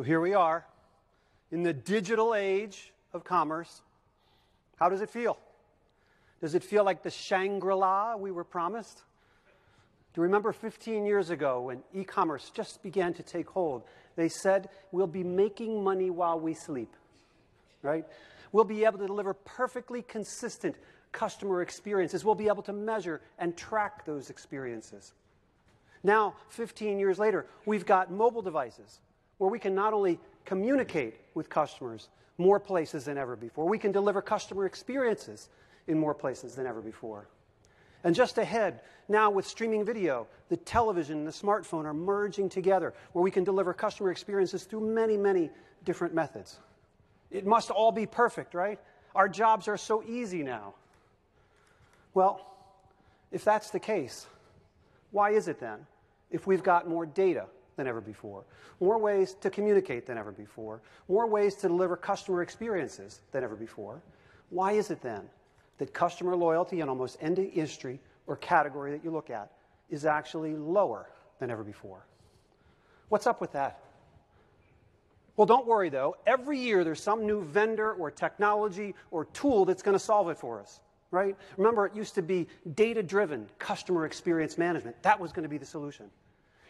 So here we are in the digital age of commerce. How does it feel? Does it feel like the Shangri-La we were promised? Do you remember 15 years ago when e-commerce just began to take hold? They said, we'll be making money while we sleep, right? We'll be able to deliver perfectly consistent customer experiences. We'll be able to measure and track those experiences. Now, 15 years later, we've got mobile devices where we can not only communicate with customers more places than ever before, we can deliver customer experiences in more places than ever before. And just ahead, now with streaming video, the television and the smartphone are merging together where we can deliver customer experiences through many, many different methods. It must all be perfect, right? Our jobs are so easy now. Well, if that's the case, why is it then, if we've got more data than ever before, more ways to communicate than ever before, more ways to deliver customer experiences than ever before, why is it then that customer loyalty in almost any industry or category that you look at is actually lower than ever before? What's up with that? Well, don't worry, though. Every year there's some new vendor or technology or tool that's going to solve it for us, right? Remember, it used to be data-driven customer experience management. That was going to be the solution.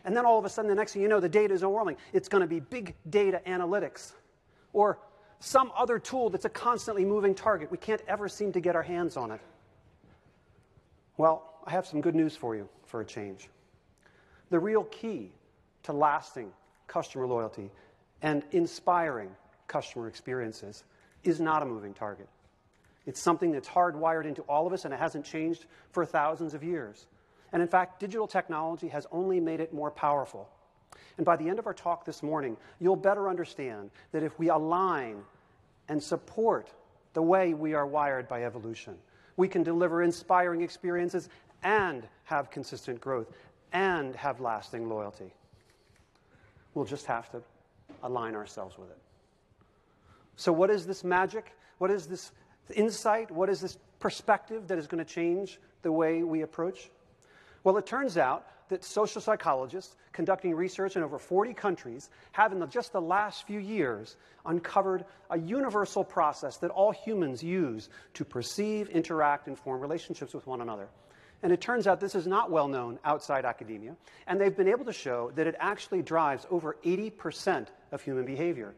And then all of a sudden, the next thing you know, the data is overwhelming. It's going to be big data analytics or some other tool that's a constantly moving target. We can't ever seem to get our hands on it. Well, I have some good news for you for a change. The real key to lasting customer loyalty and inspiring customer experiences is not a moving target. It's something that's hardwired into all of us, and it hasn't changed for thousands of years. And in fact, digital technology has only made it more powerful. And by the end of our talk this morning, you'll better understand that if we align and support the way we are wired by evolution, we can deliver inspiring experiences and have consistent growth and have lasting loyalty. We'll just have to align ourselves with it. So what is this magic? What is this insight? What is this perspective that is going to change the way we approach? Well, it turns out that social psychologists conducting research in over 40 countries have, in just the last few years, uncovered a universal process that all humans use to perceive, interact, and form relationships with one another. And it turns out this is not well known outside academia, and they've been able to show that it actually drives over 80% of human behavior.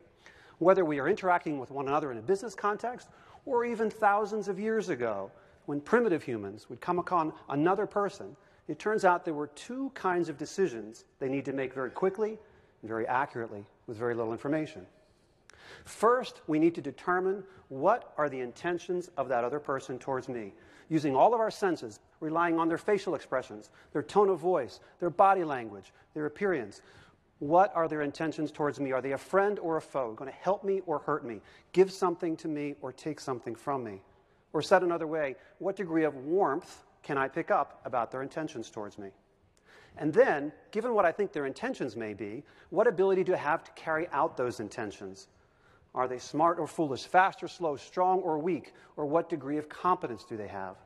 Whether we are interacting with one another in a business context, or even thousands of years ago, when primitive humans would come upon another person, it turns out there were two kinds of decisions they need to make very quickly and very accurately with very little information. First, we need to determine what are the intentions of that other person towards me, using all of our senses, relying on their facial expressions, their tone of voice, their body language, their appearance. What are their intentions towards me? Are they a friend or a foe? Going to help me or hurt me? Give something to me or take something from me? Or said another way, what degree of warmth can I pick up about their intentions towards me? And then, given what I think their intentions may be, what ability do I have to carry out those intentions? Are they smart or foolish, fast or slow, strong or weak, or what degree of competence do they have?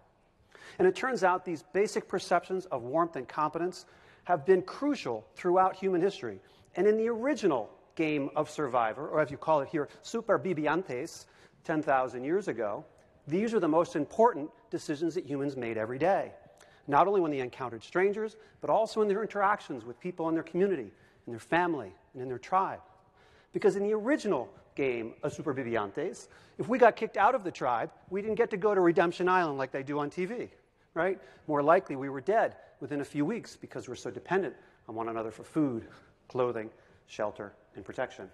And it turns out these basic perceptions of warmth and competence have been crucial throughout human history. And in the original game of Survivor, or as you call it here, supervivientes, 10,000 years ago, these are the most important decisions that humans made every day. Not only when they encountered strangers, but also in their interactions with people in their community, in their family, and in their tribe. Because in the original game of Supervivientes, if we got kicked out of the tribe, we didn't get to go to Redemption Island like they do on TV, right? More likely, we were dead within a few weeks because we're so dependent on one another for food, clothing, shelter, and protection.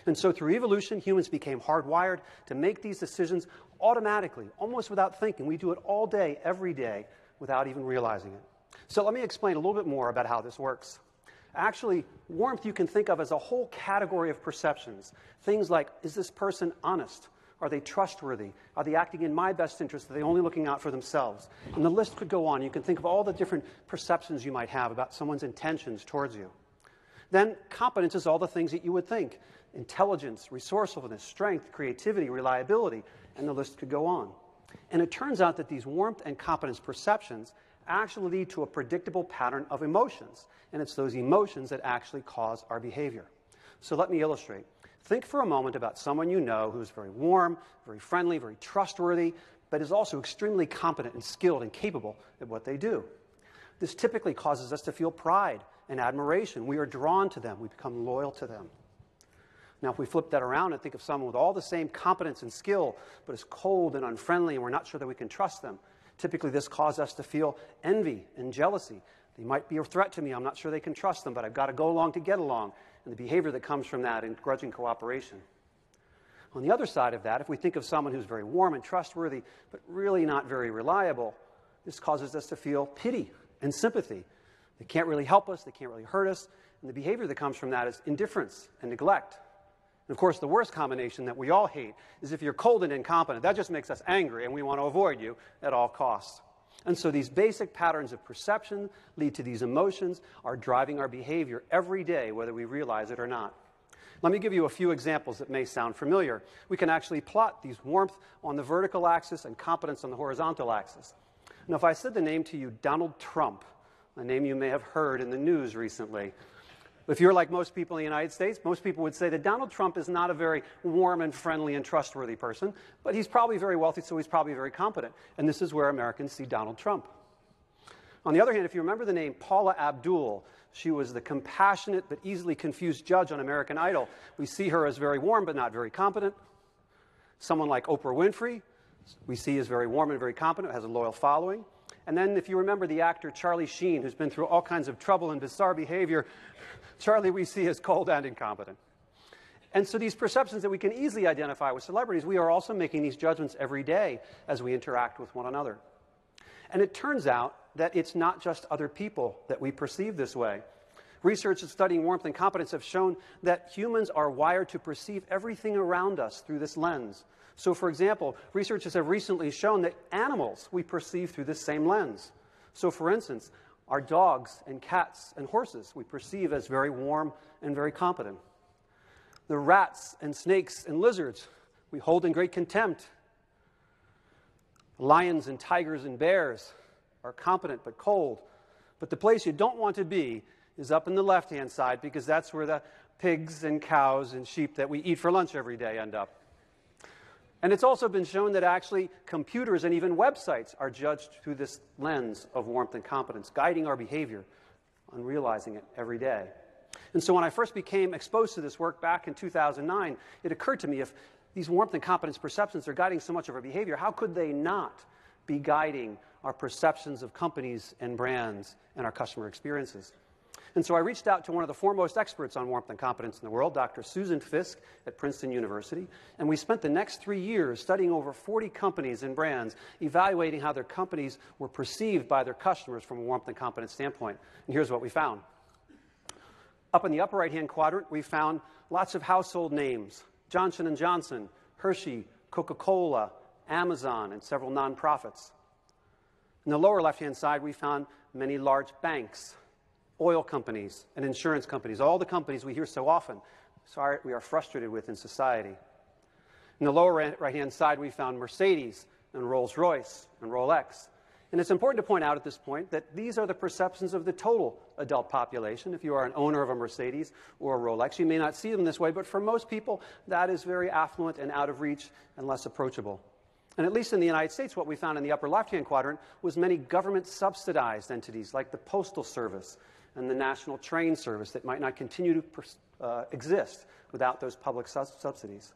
And so through evolution, humans became hardwired to make these decisions automatically, almost without thinking. We do it all day, every day, without even realizing it. So let me explain a little bit more about how this works. Actually, warmth you can think of as a whole category of perceptions. Things like, is this person honest? Are they trustworthy? Are they acting in my best interest? Are they only looking out for themselves? And the list could go on. You can think of all the different perceptions you might have about someone's intentions towards you. Then competence is all the things that you would think. Intelligence, resourcefulness, strength, creativity, reliability, and the list could go on. And it turns out that these warmth and competence perceptions actually lead to a predictable pattern of emotions. And it's those emotions that actually cause our behavior. So let me illustrate. Think for a moment about someone you know who's very warm, very friendly, very trustworthy, but is also extremely competent and skilled and capable at what they do. This typically causes us to feel pride and admiration. We are drawn to them. We become loyal to them. Now, if we flip that around and think of someone with all the same competence and skill, but is cold and unfriendly, and we're not sure that we can trust them, typically this causes us to feel envy and jealousy. They might be a threat to me. I'm not sure they can trust them, but I've got to go along to get along. And the behavior that comes from that, and grudging cooperation. On the other side of that, if we think of someone who's very warm and trustworthy, but really not very reliable, this causes us to feel pity and sympathy. They can't really help us. They can't really hurt us. And the behavior that comes from that is indifference and neglect. And of course, the worst combination that we all hate is if you're cold and incompetent. That just makes us angry, and we want to avoid you at all costs. And so these basic patterns of perception lead to these emotions are driving our behavior every day, whether we realize it or not. Let me give you a few examples that may sound familiar. We can actually plot these warmth on the vertical axis and competence on the horizontal axis. Now, if I said the name to you, Donald Trump, a name you may have heard in the news recently, if you're like most people in the United States, most people would say that Donald Trump is not a very warm and friendly and trustworthy person, but he's probably very wealthy, so he's probably very competent. And this is where Americans see Donald Trump. On the other hand, if you remember the name Paula Abdul, she was the compassionate but easily confused judge on American Idol. We see her as very warm but not very competent. Someone like Oprah Winfrey, we see as very warm and very competent, has a loyal following. And then if you remember the actor Charlie Sheen, who's been through all kinds of trouble and bizarre behavior, Charlie we see as cold and incompetent. And so these perceptions that we can easily identify with celebrities, we are also making these judgments every day as we interact with one another. And it turns out that it's not just other people that we perceive this way. Research studying warmth and competence have shown that humans are wired to perceive everything around us through this lens. So, for example, researchers have recently shown that animals we perceive through this same lens. So, for instance, our dogs and cats and horses we perceive as very warm and very competent. The rats and snakes and lizards we hold in great contempt. Lions and tigers and bears are competent but cold. But the place you don't want to be is up in the left-hand side, because that's where the pigs and cows and sheep that we eat for lunch every day end up. And it's also been shown that actually computers and even websites are judged through this lens of warmth and competence, guiding our behavior on realizing it every day. And so when I first became exposed to this work back in 2009, it occurred to me, if these warmth and competence perceptions are guiding so much of our behavior, how could they not be guiding our perceptions of companies and brands and our customer experiences? And so I reached out to one of the foremost experts on warmth and competence in the world, Dr. Susan Fisk at Princeton University, and we spent the next 3 years studying over 40 companies and brands, evaluating how their companies were perceived by their customers from a warmth and competence standpoint. And here's what we found. Up in the upper right-hand quadrant, we found lots of household names: Johnson & Johnson, Hershey, Coca-Cola, Amazon, and several nonprofits. In the lower left-hand side, we found many large banks, oil companies, and insurance companies, all the companies we hear so often, we are frustrated with in society. In the lower right-hand side, we found Mercedes and Rolls-Royce and Rolex. And it's important to point out at this point that these are the perceptions of the total adult population. If you are an owner of a Mercedes or a Rolex, you may not see them this way, but for most people, that is very affluent and out of reach and less approachable. And at least in the United States, what we found in the upper left-hand quadrant was many government-subsidized entities like the Postal Service and the National Train Service that might not continue to exist without those public subsidies.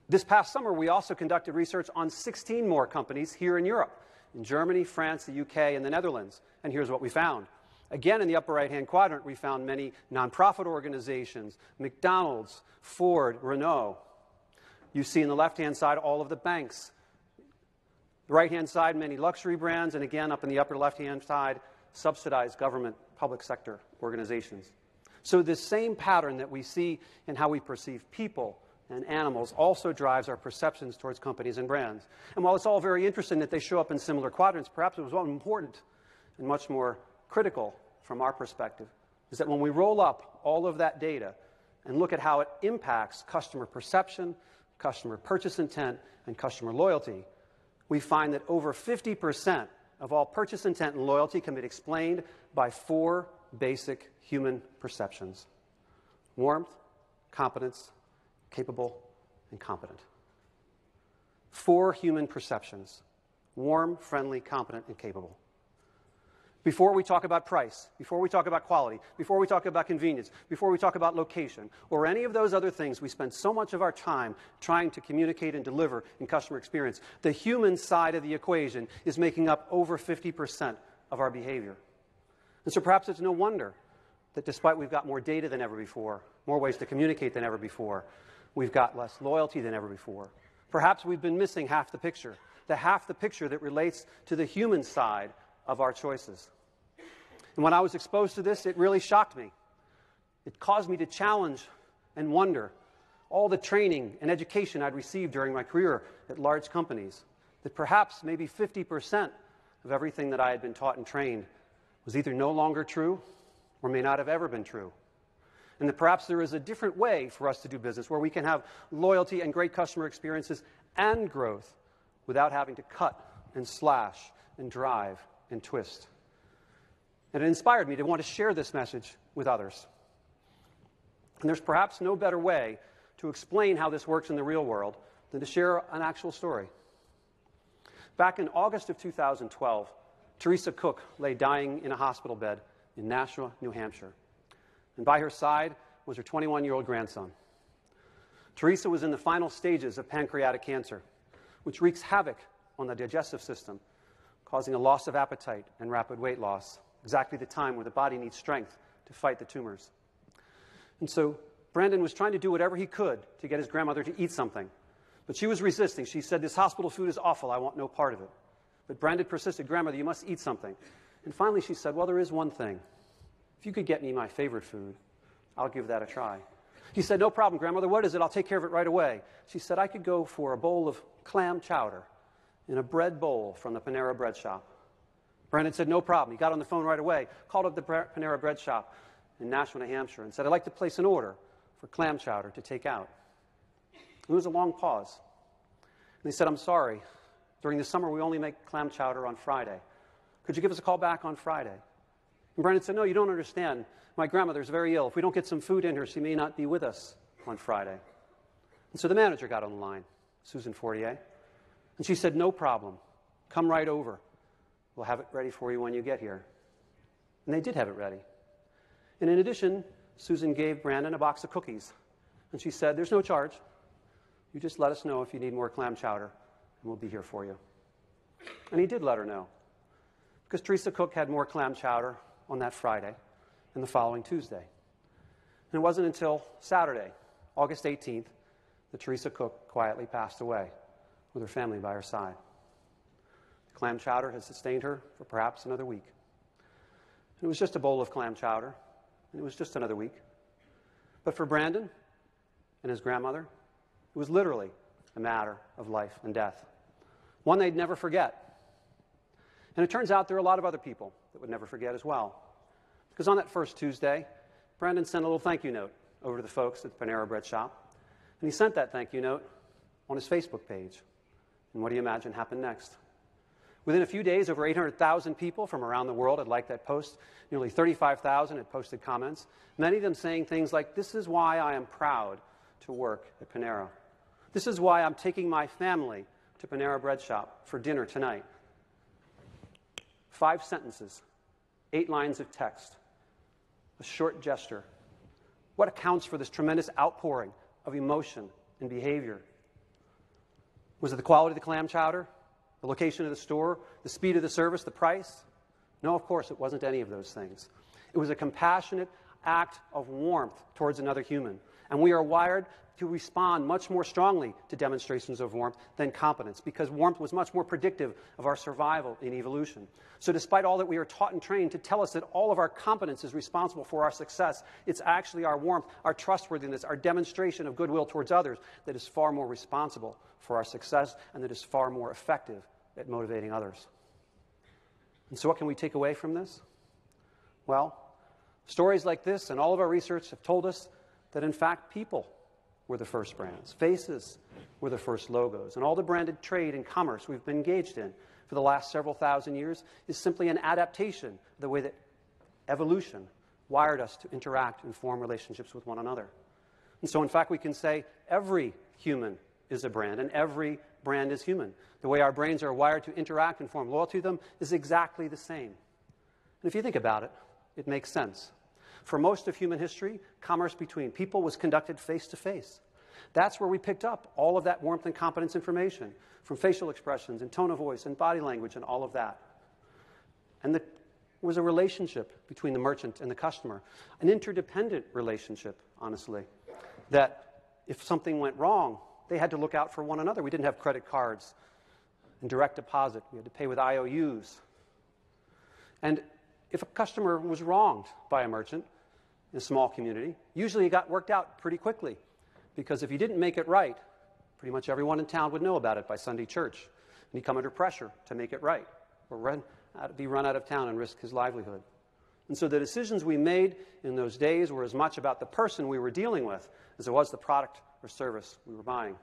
This past summer, we also conducted research on 16 more companies here in Europe, in Germany, France, the UK, and the Netherlands. And here's what we found. Again, in the upper right-hand quadrant, we found many nonprofit organizations, McDonald's, Ford, Renault. You see in the left-hand side all of the banks. The right-hand side, many luxury brands, and again, up in the upper left-hand side, subsidized government public sector organizations. So this same pattern that we see in how we perceive people and animals also drives our perceptions towards companies and brands. And while it's all very interesting that they show up in similar quadrants, perhaps it was more important and much more critical from our perspective is that when we roll up all of that data and look at how it impacts customer perception, customer purchase intent, and customer loyalty, we find that over 50% of all purchase intent and loyalty can be explained by 4 basic human perceptions. Warmth, competence, capable, and competent. 4 human perceptions: warm, friendly, competent, and capable. Before we talk about price, before we talk about quality, before we talk about convenience, before we talk about location, or any of those other things we spend so much of our time trying to communicate and deliver in customer experience, the human side of the equation is making up over 50% of our behavior. And so perhaps it's no wonder that despite we've got more data than ever before, more ways to communicate than ever before, we've got less loyalty than ever before. Perhaps we've been missing half the picture that relates to the human side of our choices. And when I was exposed to this, it really shocked me. It caused me to challenge and wonder all the training and education I'd received during my career at large companies, that perhaps maybe 50% of everything that I had been taught and trained was either no longer true or may not have ever been true. And that perhaps there is a different way for us to do business where we can have loyalty and great customer experiences and growth without having to cut and slash and drive and twist. And it inspired me to want to share this message with others. And there's perhaps no better way to explain how this works in the real world than to share an actual story. Back in August of 2012, Teresa Cook lay dying in a hospital bed in Nashua, New Hampshire. And by her side was her 21-year-old grandson. Teresa was in the final stages of pancreatic cancer, which wreaks havoc on the digestive system, causing a loss of appetite and rapid weight loss, exactly the time where the body needs strength to fight the tumors. And so Brandon was trying to do whatever he could to get his grandmother to eat something. But she was resisting. She said, "This hospital food is awful. I want no part of it." But Brandon persisted, "Grandmother, you must eat something." And finally she said, "Well, there is one thing. If you could get me my favorite food, I'll give that a try." He said, "No problem, Grandmother. What is it? I'll take care of it right away." She said, "I could go for a bowl of clam chowder in a bread bowl from the Panera Bread shop." Brandon said, "No problem." He got on the phone right away, called up the Panera Bread shop in Nashua, New Hampshire, and said, "I'd like to place an order for clam chowder to take out." There was a long pause. And they said, "I'm sorry. During the summer, we only make clam chowder on Friday. Could you give us a call back on Friday?" And Brandon said, "No, you don't understand. My grandmother's very ill. If we don't get some food in her, she may not be with us on Friday." And so the manager got on the line, Susan Fortier, and she said, "No problem. Come right over. We'll have it ready for you when you get here." And they did have it ready. And in addition, Susan gave Brandon a box of cookies. And she said, "There's no charge. You just let us know if you need more clam chowder, and we'll be here for you." And he did let her know, because Teresa Cook had more clam chowder on that Friday and the following Tuesday. And it wasn't until Saturday, August 18th, that Teresa Cook quietly passed away with her family by her side. Clam chowder had sustained her for perhaps another week. And it was just a bowl of clam chowder, and it was just another week. But for Brandon and his grandmother, it was literally a matter of life and death, one they'd never forget. And it turns out there are a lot of other people that would never forget as well. Because on that first Tuesday, Brandon sent a little thank you note over to the folks at the Panera Bread shop. And he sent that thank you note on his Facebook page. And what do you imagine happened next? Within a few days, over 800,000 people from around the world had liked that post. Nearly 35,000 had posted comments, many of them saying things like, "This is why I am proud to work at Panera. This is why I'm taking my family to Panera Bread shop for dinner tonight." 5 sentences, 8 lines of text, a short gesture. What accounts for this tremendous outpouring of emotion and behavior? Was it the quality of the clam chowder? The location of the store? The speed of the service? The price? No, of course, it wasn't any of those things. It was a compassionate act of warmth towards another human. And we are wired to respond much more strongly to demonstrations of warmth than competence, because warmth was much more predictive of our survival in evolution. So despite all that we are taught and trained to tell us that all of our competence is responsible for our success, it's actually our warmth, our trustworthiness, our demonstration of goodwill towards others that is far more responsible for our success and that is far more effective at motivating others. And so what can we take away from this? Well, stories like this and all of our research have told us that, in fact, people were the first brands. Faces were the first logos. And all the branded trade and commerce we've been engaged in for the last several thousand years is simply an adaptation of the way that evolution wired us to interact and form relationships with one another. And so, in fact, we can say every human is a brand, and every brand is human. The way our brains are wired to interact and form loyalty to them is exactly the same. And if you think about it, it makes sense. For most of human history, commerce between people was conducted face-to-face. That's where we picked up all of that warmth and competence information, from facial expressions and tone of voice and body language and all of that. And there was a relationship between the merchant and the customer, an interdependent relationship, honestly, that if something went wrong, they had to look out for one another. We didn't have credit cards and direct deposit. We had to pay with IOUs. And if a customer was wronged by a merchant in a small community, usually it got worked out pretty quickly, because if you didn't make it right, pretty much everyone in town would know about it by Sunday church, and he'd come under pressure to make it right, or be run out of town and risk his livelihood. And so the decisions we made in those days were as much about the person we were dealing with as it was the product or service we were buying.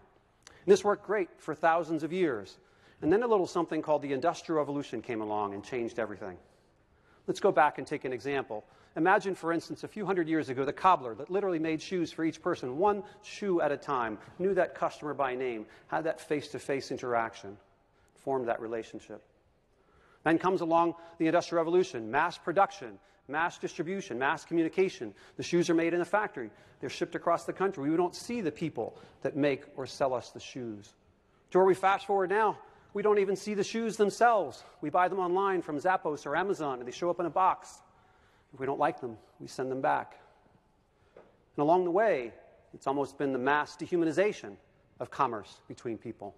And this worked great for thousands of years. And then a little something called the Industrial Revolution came along and changed everything. Let's go back and take an example. Imagine, for instance, a few hundred years ago, the cobbler that literally made shoes for each person, one shoe at a time, knew that customer by name, had that face-to-face interaction, formed that relationship. Then comes along the Industrial Revolution, mass production, mass distribution, mass communication. The shoes are made in a factory. They're shipped across the country. We don't see the people that make or sell us the shoes. To where we fast forward now, we don't even see the shoes themselves. We buy them online from Zappos or Amazon, and they show up in a box. If we don't like them, we send them back. And along the way, it's almost been the mass dehumanization of commerce between people.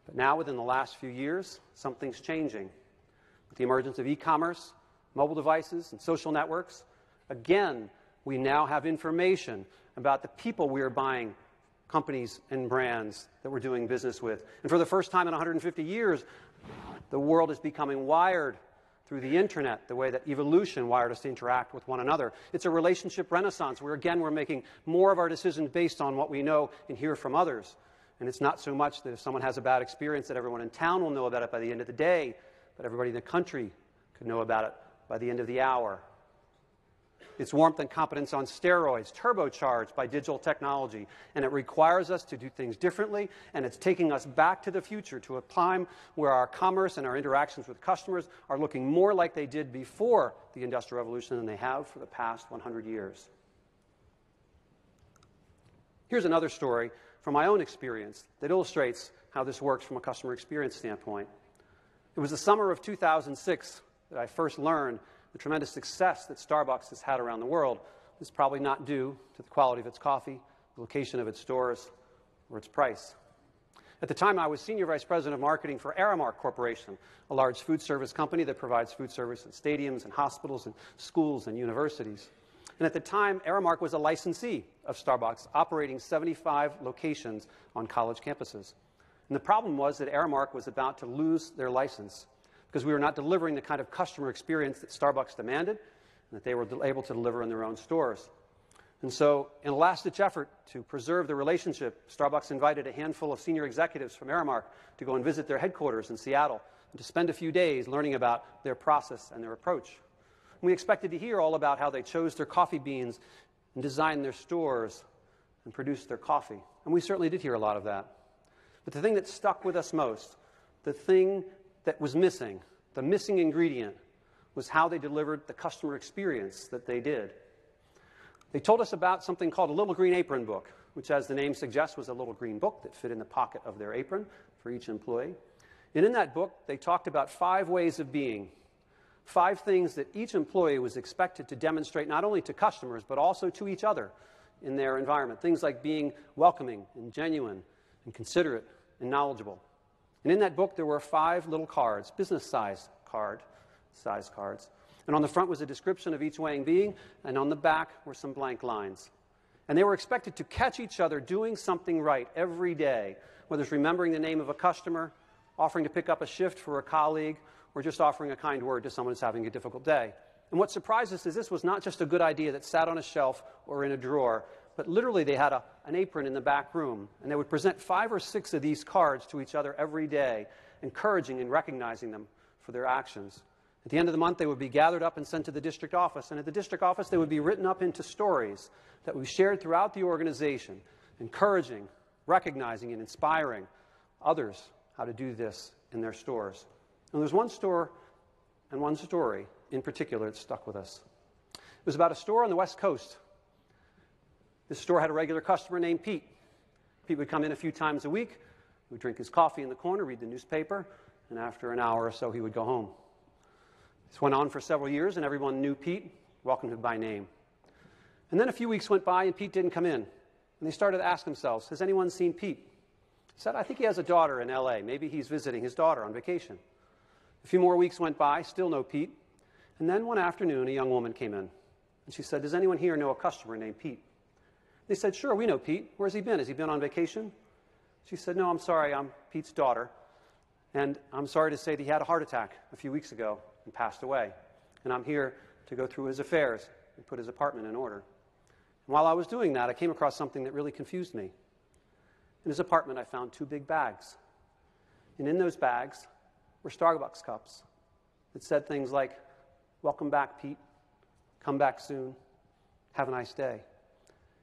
But now, within the last few years, something's changing. With the emergence of e-commerce, mobile devices, and social networks, again, we now have information about the people we are buying companies and brands that we're doing business with. And for the first time in 150 years, the world is becoming wired through the internet, the way that evolution wired us to interact with one another. It's a relationship renaissance where, again, we're making more of our decisions based on what we know and hear from others. And it's not so much that if someone has a bad experience that everyone in town will know about it by the end of the day, but everybody in the country could know about it by the end of the hour. It's warmth and competence on steroids, turbocharged by digital technology. And it requires us to do things differently, and it's taking us back to the future, to a time where our commerce and our interactions with customers are looking more like they did before the Industrial Revolution than they have for the past 100 years. Here's another story from my own experience that illustrates how this works from a customer experience standpoint. It was the summer of 2006 that I first learned the tremendous success that Starbucks has had around the world. Is probably not due to the quality of its coffee, the location of its stores, or its price. At the time, I was Senior Vice President of Marketing for Aramark Corporation, a large food service company that provides food service in stadiums and hospitals and schools and universities. And at the time, Aramark was a licensee of Starbucks, operating 75 locations on college campuses. And the problem was that Aramark was about to lose their license because we were not delivering the kind of customer experience that Starbucks demanded and that they were able to deliver in their own stores. And so, in a last-ditch effort to preserve the relationship, Starbucks invited a handful of senior executives from Aramark to go and visit their headquarters in Seattle and to spend a few days learning about their process and their approach. And we expected to hear all about how they chose their coffee beans and designed their stores and produced their coffee. And we certainly did hear a lot of that. But the thing that stuck with us most, the thing that was missing, the missing ingredient, was how they delivered the customer experience that they did. They told us about something called a Little Green Apron book, which, as the name suggests, was a little green book that fit in the pocket of their apron for each employee. And in that book, they talked about 5 ways of being, 5 things that each employee was expected to demonstrate not only to customers, but also to each other in their environment. Things like being welcoming and genuine and considerate and knowledgeable. And in that book, there were 5 little cards, business-size cards. And on the front was a description of each way of being, and on the back were some blank lines. And they were expected to catch each other doing something right every day, whether it's remembering the name of a customer, offering to pick up a shift for a colleague, or just offering a kind word to someone who's having a difficult day. And what surprised us is this was not just a good idea that sat on a shelf or in a drawer, but literally they had an apron in the back room, and they would present 5 or 6 of these cards to each other every day, encouraging and recognizing them for their actions. At the end of the month, they would be gathered up and sent to the district office. And at the district office, they would be written up into stories that we shared throughout the organization, encouraging, recognizing, and inspiring others how to do this in their stores. And there's one store and one story in particular that stuck with us. It was about a store on the West Coast. This store had a regular customer named Pete. Pete would come in a few times a week. He would drink his coffee in the corner, read the newspaper, and after an hour or so, he would go home. This went on for several years, and everyone knew Pete, welcomed him by name. And then a few weeks went by, and Pete didn't come in. And they started to ask themselves, has anyone seen Pete? He said, I think he has a daughter in L.A. Maybe he's visiting his daughter on vacation. A few more weeks went by, still no Pete. And then one afternoon, a young woman came in. And she said, does anyone here know a customer named Pete? They said, sure, we know Pete. Where's he been? Has he been on vacation? She said, no, I'm sorry, I'm Pete's daughter. And I'm sorry to say that he had a heart attack a few weeks ago and passed away. And I'm here to go through his affairs and put his apartment in order. And while I was doing that, I came across something that really confused me. In his apartment, I found 2 big bags. And in those bags were Starbucks cups that said things like, welcome back, Pete. Come back soon. Have a nice day.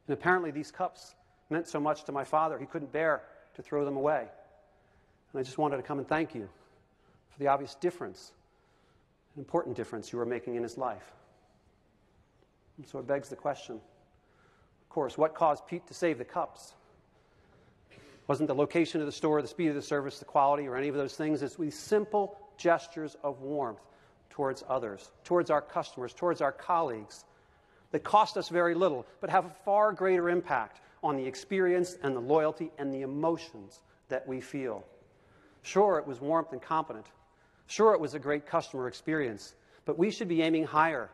And apparently these cups meant so much to my father, he couldn't bear to throw them away. And I just wanted to come and thank you for the obvious difference, an important difference you were making in his life. And so it begs the question, of course, what caused Pete to save the cups? It wasn't the location of the store, the speed of the service, the quality, or any of those things. It's these simple gestures of warmth towards others, towards our customers, towards our colleagues, that cost us very little, but have a far greater impact on the experience and the loyalty and the emotions that we feel. Sure, it was warmth and competent. Sure, it was a great customer experience, but we should be aiming higher.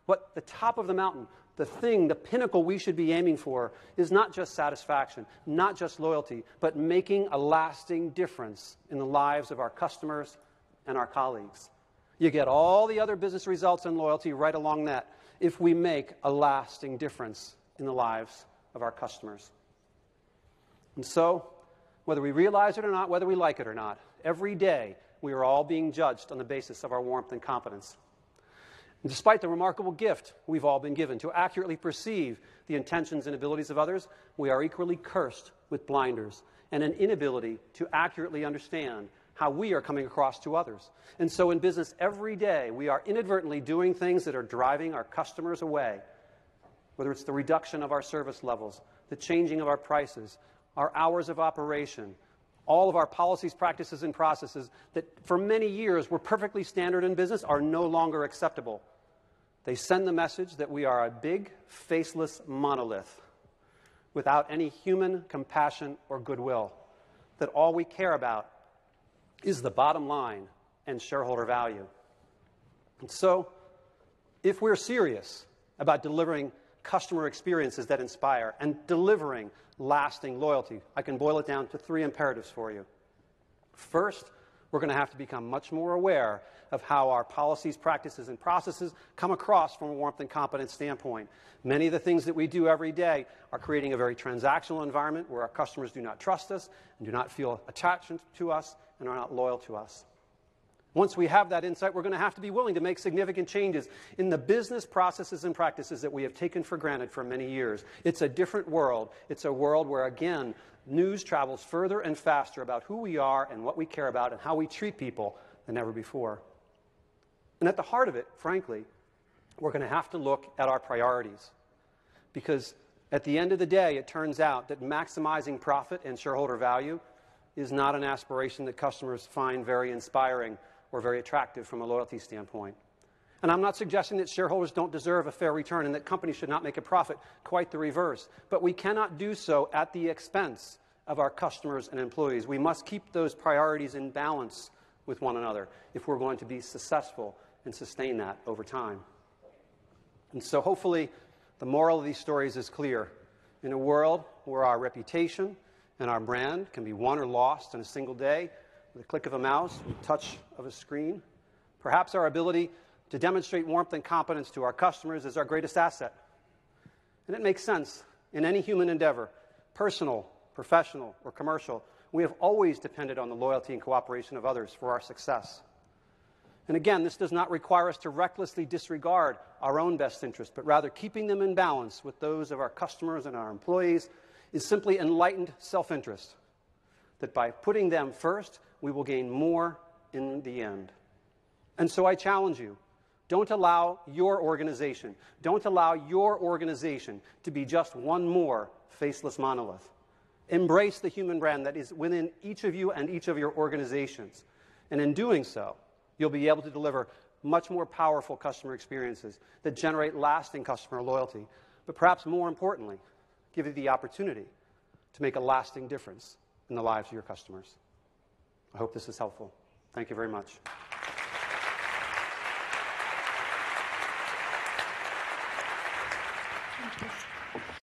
What the top of the mountain, the thing, the pinnacle we should be aiming for is not just satisfaction, not just loyalty, but making a lasting difference in the lives of our customers and our colleagues. You get all the other business results and loyalty right along that if we make a lasting difference in the lives of our customers. And so, whether we realize it or not, whether we like it or not, every day we are all being judged on the basis of our warmth and competence. And despite the remarkable gift we've all been given to accurately perceive the intentions and abilities of others, we are equally cursed with blinders and an inability to accurately understand how we are coming across to others. And so in business every day, we are inadvertently doing things that are driving our customers away, whether it's the reduction of our service levels, the changing of our prices, our hours of operation, all of our policies, practices, and processes that for many years were perfectly standard in business are no longer acceptable. They send the message that we are a big, faceless monolith without any human compassion or goodwill, that all we care about is the bottom line and shareholder value. And so, if we're serious about delivering customer experiences that inspire and delivering lasting loyalty, I can boil it down to 3 imperatives for you. First, we're going to have to become much more aware of how our policies, practices, and processes come across from a warmth and competence standpoint. Many of the things that we do every day are creating a very transactional environment where our customers do not trust us and do not feel attached to us and are not loyal to us. Once we have that insight, we're going to have to be willing to make significant changes in the business processes and practices that we have taken for granted for many years. It's a different world. It's a world where, again, news travels further and faster about who we are and what we care about and how we treat people than ever before. And at the heart of it, frankly, we're going to have to look at our priorities. Because at the end of the day, it turns out that maximizing profit and shareholder value is not an aspiration that customers find very inspiring or very attractive from a loyalty standpoint. And I'm not suggesting that shareholders don't deserve a fair return and that companies should not make a profit, quite the reverse. But we cannot do so at the expense of our customers and employees. We must keep those priorities in balance with one another if we're going to be successful and sustain that over time. And so hopefully the moral of these stories is clear. In a world where our reputation and our brand can be won or lost in a single day with a click of a mouse, with a touch of a screen, perhaps our ability to demonstrate warmth and competence to our customers is our greatest asset. And it makes sense in any human endeavor, personal, professional, or commercial. We have always depended on the loyalty and cooperation of others for our success. And again, this does not require us to recklessly disregard our own best interests, but rather keeping them in balance with those of our customers and our employees is simply enlightened self-interest, that by putting them first, we will gain more in the end. And so I challenge you, don't allow your organization to be just one more faceless monolith. Embrace the human brand that is within each of you and each of your organizations. And in doing so, you'll be able to deliver much more powerful customer experiences that generate lasting customer loyalty, but perhaps more importantly, give you the opportunity to make a lasting difference in the lives of your customers. I hope this is helpful. Thank you very much.